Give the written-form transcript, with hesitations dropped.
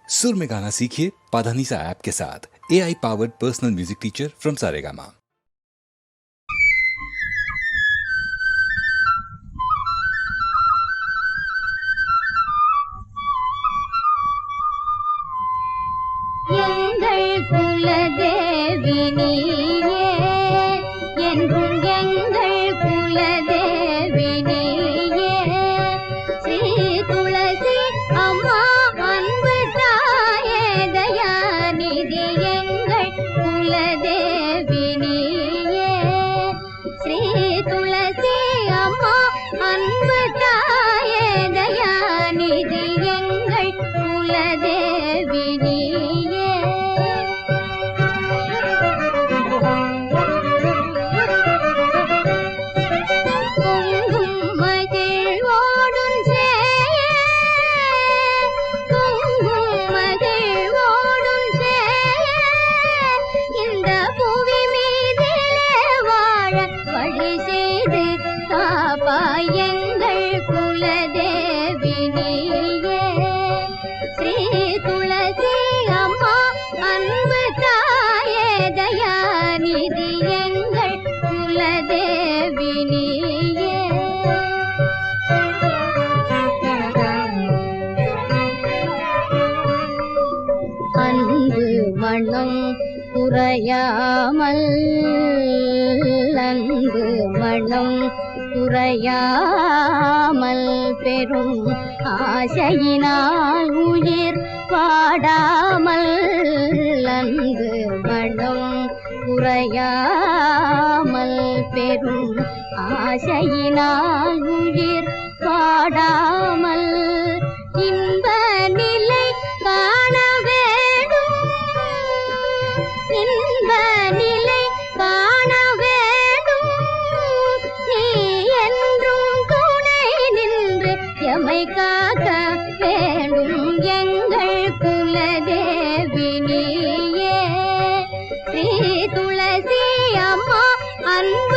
सुर में गाना सीखिए पाधानीसा ऐप के साथ। AI powered personal music teacher from Saregama. குறையாமல் அன்பு மனம் குறையாமல் பெரும் ஆசையினால் உயிர் பாடாமல் அன்பு மனம் குறையாமல் பெரும் ஆசையினால் உயிர் பாடாமல் இன்ப நிலை காண இன்ப நிலை காண வேண்டும். நீ என்றும் துணை நின்று எமை காக்க வேண்டும். எங்கள் குலதேவி நீயே ஸ்ரீ துளசி அம்மா அன்பு